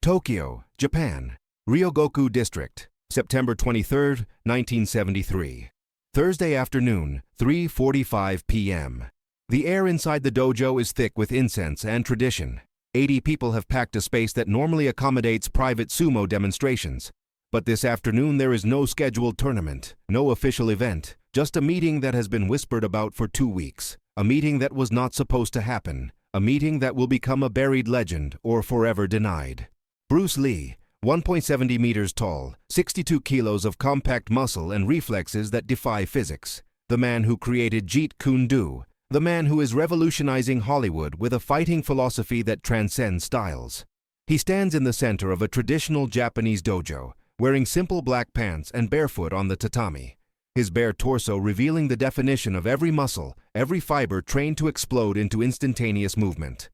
Tokyo, Japan. Ryogoku District, September 23, 1973. Thursday afternoon, 3:45 p.m. The air inside the dojo is thick with incense and tradition. 80 people have packed a space that normally accommodates private sumo demonstrations. But this afternoon there is no scheduled tournament, no official event, just a meeting that has been whispered about for 2 weeks. A meeting that was not supposed to happen. A meeting that will become a buried legend or forever denied. Bruce Lee, 1.70 meters tall, 62 kilos of compact muscle and reflexes that defy physics. The man who created Jeet Kune Do. The man who is revolutionizing Hollywood with a fighting philosophy that transcends styles. He stands in the center of a traditional Japanese dojo, wearing simple black pants and barefoot on the tatami. His bare torso revealing the definition of every muscle, every fiber trained to explode into instantaneous movement.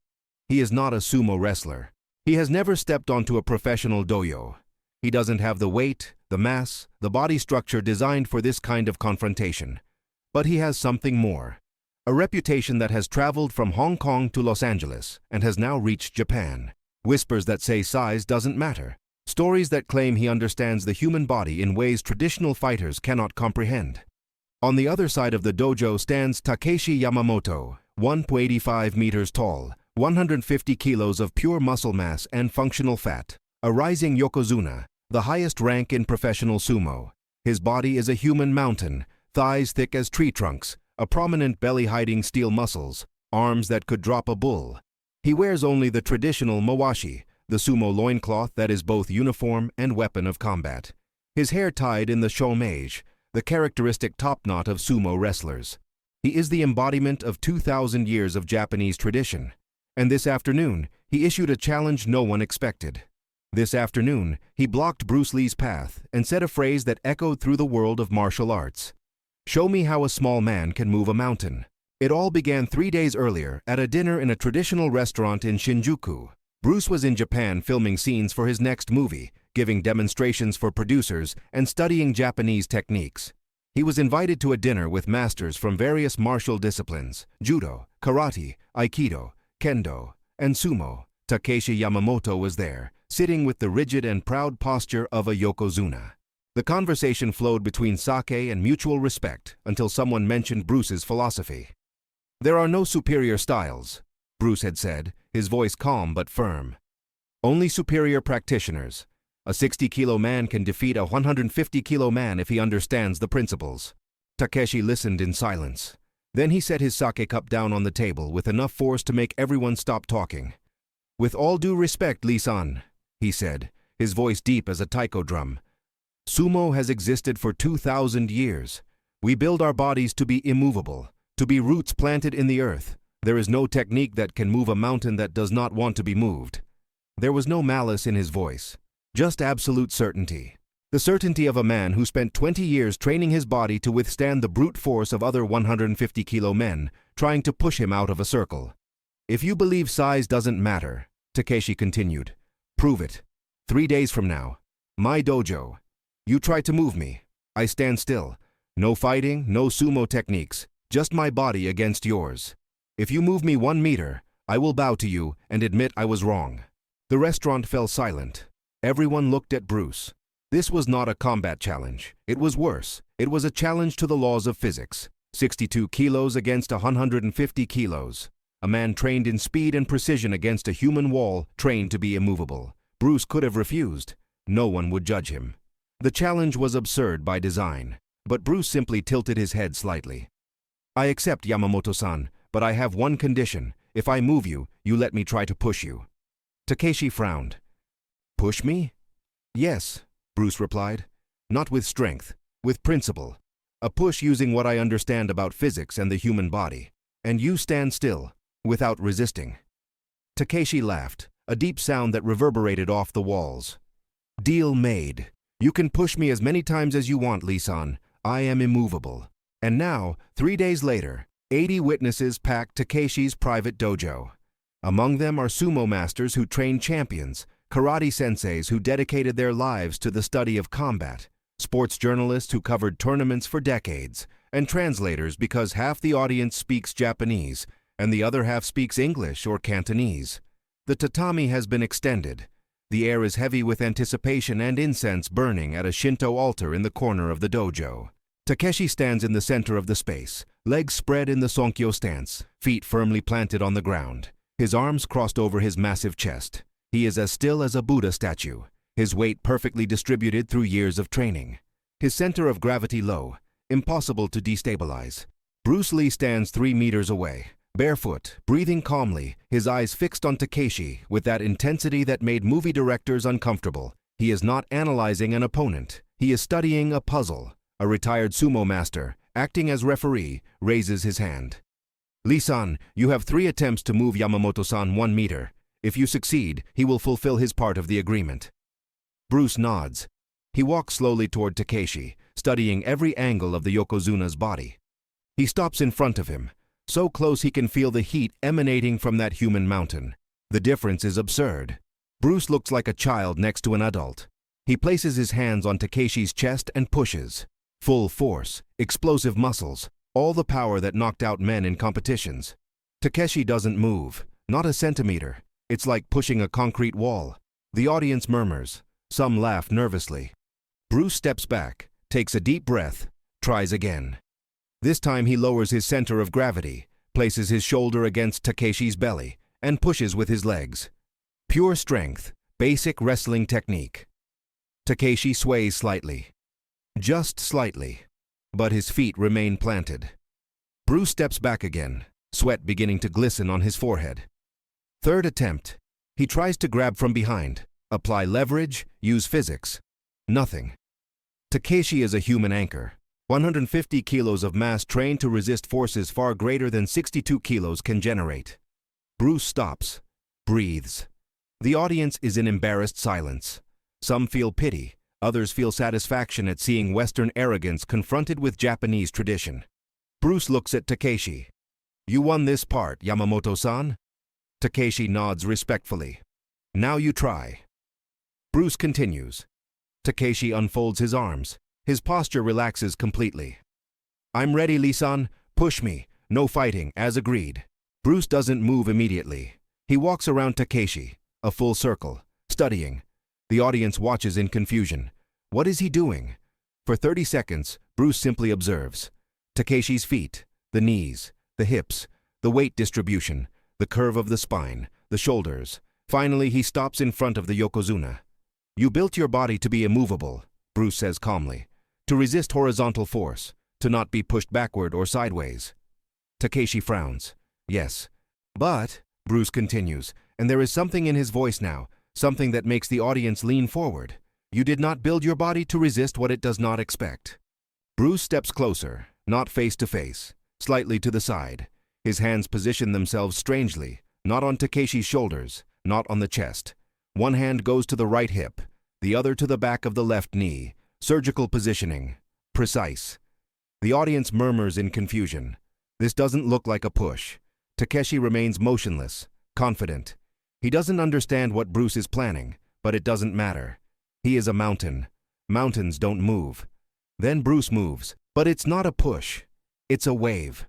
He is not a sumo wrestler. He has never stepped onto a professional dojo. He doesn't have the weight, the mass, the body structure designed for this kind of confrontation. But he has something more. A reputation that has traveled from Hong Kong to Los Angeles and has now reached Japan. Whispers that say size doesn't matter. Stories that claim he understands the human body in ways traditional fighters cannot comprehend. On the other side of the dojo stands Takeshi Yamamoto, 1.85 meters tall, 150 kilos of pure muscle mass and functional fat. A rising yokozuna, the highest rank in professional sumo. His body is a human mountain, thighs thick as tree trunks, a prominent belly hiding steel muscles, arms that could drop a bull. He wears only the traditional mawashi, the sumo loincloth that is both uniform and weapon of combat. His hair tied in the shomage, the characteristic top knot of sumo wrestlers. He is the embodiment of 2,000 years of Japanese tradition. And this afternoon, he issued a challenge no one expected. This afternoon, he blocked Bruce Lee's path and said a phrase that echoed through the world of martial arts. "Show me how a small man can move a mountain." It all began 3 days earlier at a dinner in a traditional restaurant in Shinjuku. Bruce was in Japan filming scenes for his next movie, giving demonstrations for producers, and studying Japanese techniques. He was invited to a dinner with masters from various martial disciplines: judo, karate, aikido, kendo, and sumo. Takeshi Yamamoto was there, sitting with the rigid and proud posture of a yokozuna. The conversation flowed between sake and mutual respect until someone mentioned Bruce's philosophy. "There are no superior styles," Bruce had said, his voice calm but firm. "Only superior practitioners. A 60-kilo man can defeat a 150-kilo man if he understands the principles." Takeshi listened in silence. Then he set his sake cup down on the table with enough force to make everyone stop talking. "With all due respect, Lee-san," he said, his voice deep as a taiko drum, "sumo has existed for 2,000 years. We build our bodies to be immovable, to be roots planted in the earth. There is no technique that can move a mountain that does not want to be moved." There was no malice in his voice, just absolute certainty. The certainty of a man who spent 20 years training his body to withstand the brute force of other 150-kilo men, trying to push him out of a circle. "If you believe size doesn't matter," Takeshi continued, "prove it. 3 days from now. My dojo. You try to move me. I stand still. No fighting, no sumo techniques, just my body against yours. If you move me 1 meter, I will bow to you and admit I was wrong." The restaurant fell silent. Everyone looked at Bruce. This was not a combat challenge. It was worse. It was a challenge to the laws of physics. 62 kilos against 150 kilos. A man trained in speed and precision against a human wall trained to be immovable. Bruce could have refused. No one would judge him. The challenge was absurd by design, but Bruce simply tilted his head slightly. "I accept, Yamamoto-san, but I have one condition. If I move you, you let me try to push you." Takeshi frowned. "Push me?" "Yes," Bruce replied. "Not with strength, with principle. A push using what I understand about physics and the human body. And you stand still, without resisting." Takeshi laughed, a deep sound that reverberated off the walls. "Deal made. You can push me as many times as you want, Lee-san. I am immovable." And now, 3 days later, 80 witnesses packed Takeshi's private dojo. Among them are sumo masters who train champions, karate senseis who dedicated their lives to the study of combat, sports journalists who covered tournaments for decades, and translators because half the audience speaks Japanese and the other half speaks English or Cantonese. The tatami has been extended. The air is heavy with anticipation and incense burning at a Shinto altar in the corner of the dojo. Takeshi stands in the center of the space, legs spread in the Sonkyo stance, feet firmly planted on the ground, his arms crossed over his massive chest. He is as still as a Buddha statue, his weight perfectly distributed through years of training. His center of gravity low, impossible to destabilize. Bruce Lee stands 3 meters away, barefoot, breathing calmly, his eyes fixed on Takeshi with that intensity that made movie directors uncomfortable. He is not analyzing an opponent, he is studying a puzzle. A retired sumo master, acting as referee, raises his hand. Lee-san, you have 3 attempts to move Yamamoto-san 1 meter. If you succeed, he will fulfill his part of the agreement. Bruce nods. He walks slowly toward Takeshi, studying every angle of the Yokozuna's body. He stops in front of him, so close he can feel the heat emanating from that human mountain. The difference is absurd. Bruce looks like a child next to an adult. He places his hands on Takeshi's chest and pushes. Full force, explosive muscles, all the power that knocked out men in competitions. Takeshi doesn't move, not a centimeter. It's like pushing a concrete wall. The audience murmurs. Some laugh nervously. Bruce steps back, takes a deep breath, tries again. This time he lowers his center of gravity, places his shoulder against Takeshi's belly, and pushes with his legs. Pure strength, basic wrestling technique. Takeshi sways slightly. Just slightly, but his feet remain planted. Bruce steps back again, sweat beginning to glisten on his forehead. Third attempt. He tries to grab from behind, apply leverage, use physics. Nothing. Takeshi is a human anchor. 150 kilos of mass trained to resist forces far greater than 62 kilos can generate. Bruce stops, breathes. The audience is in embarrassed silence. Some feel pity. Others feel satisfaction at seeing Western arrogance confronted with Japanese tradition. Bruce looks at Takeshi. You won this part, Yamamoto-san? Takeshi nods respectfully. Now you try. Bruce continues. Takeshi unfolds his arms. His posture relaxes completely. I'm ready, Lee-san. Push me. No fighting, as agreed. Bruce doesn't move immediately. He walks around Takeshi, a full circle, studying. The audience watches in confusion. What is he doing? For 30 seconds, Bruce simply observes. Takeshi's feet, the knees, the hips, the weight distribution, the curve of the spine, the shoulders. Finally, he stops in front of the Yokozuna. You built your body to be immovable, Bruce says calmly, to resist horizontal force, to not be pushed backward or sideways. Takeshi frowns. Yes. But, Bruce continues, and there is something in his voice now, something that makes the audience lean forward. You did not build your body to resist what it does not expect. Bruce steps closer, not face to face, slightly to the side. His hands position themselves strangely, not on Takeshi's shoulders, not on the chest. One hand goes to the right hip, the other to the back of the left knee. Surgical positioning. Precise. The audience murmurs in confusion. This doesn't look like a push. Takeshi remains motionless, confident. He doesn't understand what Bruce is planning, but it doesn't matter. He is a mountain. Mountains don't move. Then Bruce moves, but it's not a push. It's a wave.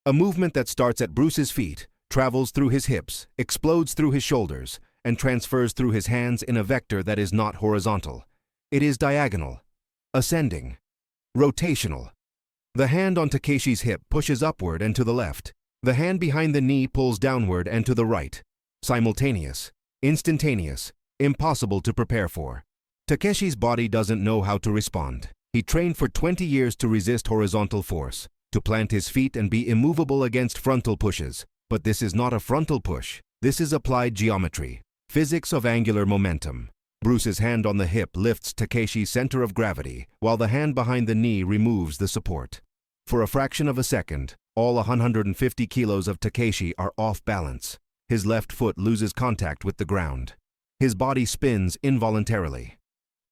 A movement that starts at Bruce's feet, travels through his hips, explodes through his shoulders, and transfers through his hands in a vector that is not horizontal. It is diagonal, ascending, rotational. The hand on Takeshi's hip pushes upward and to the left. The hand behind the knee pulls downward and to the right. Simultaneous, instantaneous, impossible to prepare for. Takeshi's body doesn't know how to respond. He trained for 20 years to resist horizontal force, to plant his feet and be immovable against frontal pushes. But this is not a frontal push. This is applied geometry, physics of angular momentum. Bruce's hand on the hip lifts Takeshi's center of gravity, while the hand behind the knee removes the support. For a fraction of a second, all 150 kilos of Takeshi are off balance. His left foot loses contact with the ground. His body spins involuntarily.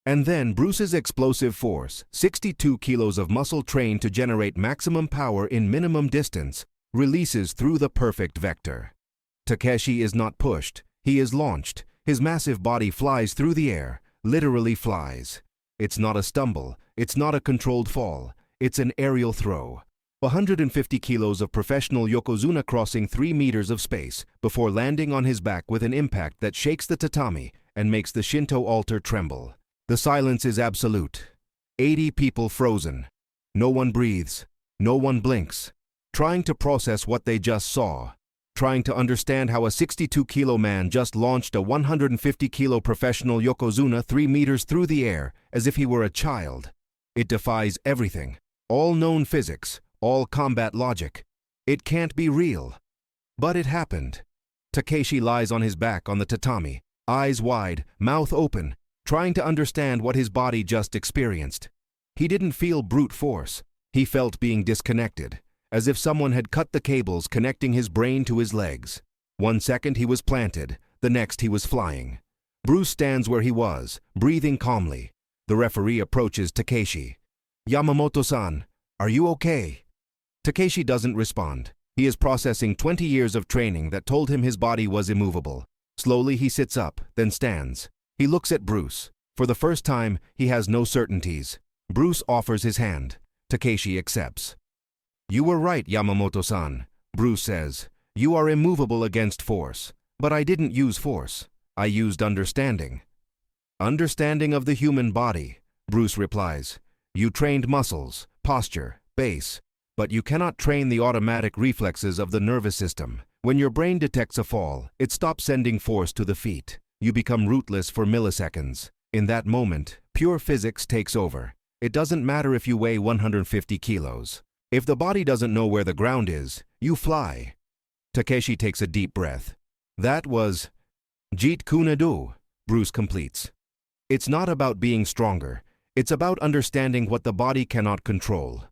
And then Bruce's explosive force, 62 kilos of muscle trained to generate maximum power in minimum distance, releases through the perfect vector. Takeshi is not pushed, he is launched. His massive body flies through the air, literally flies. It's not a stumble, it's not a controlled fall, it's an aerial throw. 150 kilos of professional Yokozuna crossing 3 meters of space before landing on his back with an impact that shakes the tatami and makes the Shinto altar tremble. The silence is absolute. 80 people frozen. No one breathes. No one blinks. Trying to process what they just saw. Trying to understand how a 62-kilo man just launched a 150-kilo professional yokozuna 3 meters through the air as if he were a child. It defies everything. All known physics. All combat logic. It can't be real. But it happened. Takeshi lies on his back on the tatami, eyes wide, mouth open, trying to understand what his body just experienced. He didn't feel brute force. He felt being disconnected, as if someone had cut the cables connecting his brain to his legs. 1 second he was planted, the next he was flying. Bruce stands where he was, breathing calmly. The referee approaches Takeshi. "Yamamoto-san, are you okay?" Takeshi doesn't respond. He is processing 20 years of training that told him his body was immovable. Slowly he sits up, then stands. He looks at Bruce. For the first time, he has no certainties. Bruce offers his hand. Takeshi accepts. "You were right, Yamamoto-san," Bruce says. "You are immovable against force. But I didn't use force. I used understanding." "Understanding of the human body," Bruce replies. "You trained muscles, posture, base. But you cannot train the automatic reflexes of the nervous system. When your brain detects a fall, it stops sending force to the feet. You become rootless for milliseconds. In that moment, pure physics takes over. It doesn't matter if you weigh 150 kilos. If the body doesn't know where the ground is, you fly." Takeshi takes a deep breath. "That was Jeet Kune Do," Bruce completes. "It's not about being stronger. It's about understanding what the body cannot control."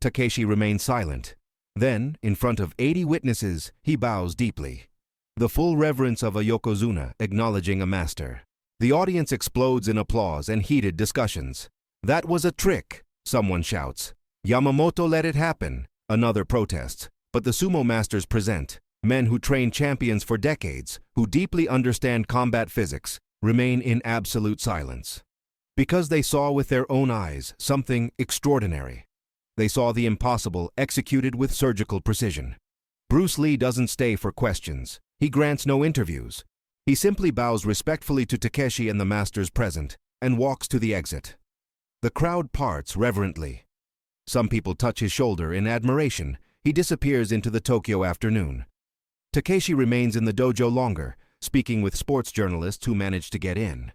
Takeshi remains silent. Then, in front of 80 witnesses, he bows deeply. The full reverence of a yokozuna acknowledging a master. The audience explodes in applause and heated discussions. "That was a trick," someone shouts. "Yamamoto let it happen," another protests. But the sumo masters present, men who train champions for decades, who deeply understand combat physics, remain in absolute silence. Because they saw with their own eyes something extraordinary. They saw the impossible executed with surgical precision. Bruce Lee doesn't stay for questions. He grants no interviews. He simply bows respectfully to Takeshi and the masters present and walks to the exit. The crowd parts reverently. Some people touch his shoulder in admiration. He disappears into the Tokyo afternoon. Takeshi remains in the dojo longer, speaking with sports journalists who manage to get in.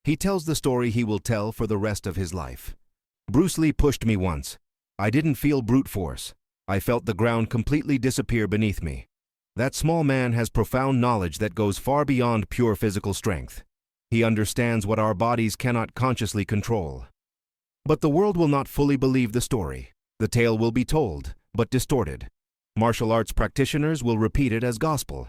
He tells the story he will tell for the rest of his life. "Bruce Lee pushed me once. I didn't feel brute force. I felt the ground completely disappear beneath me. That small man has profound knowledge that goes far beyond pure physical strength. He understands what our bodies cannot consciously control." But the world will not fully believe the story. The tale will be told, but distorted. Martial arts practitioners will repeat it as gospel.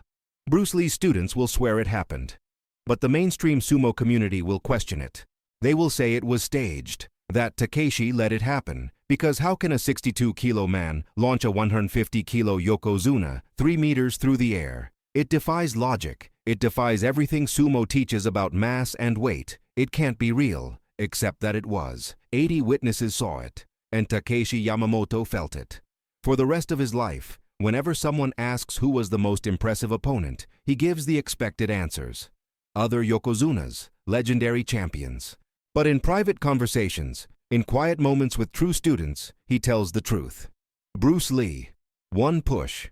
Bruce Lee's students will swear it happened. But the mainstream sumo community will question it. They will say it was staged, that Takeshi let it happen, because how can a 62-kilo man launch a 150-kilo yokozuna 3 meters through the air? It defies logic. It defies everything sumo teaches about mass and weight. It can't be real, except that it was. 80 witnesses saw it, and Takeshi Yamamoto felt it. For the rest of his life, whenever someone asks who was the most impressive opponent, he gives the expected answers. Other yokozunas, legendary champions. But in private conversations, in quiet moments with true students, he tells the truth. Bruce Lee, one push.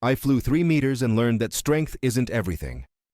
I flew 3 meters and learned that strength isn't everything.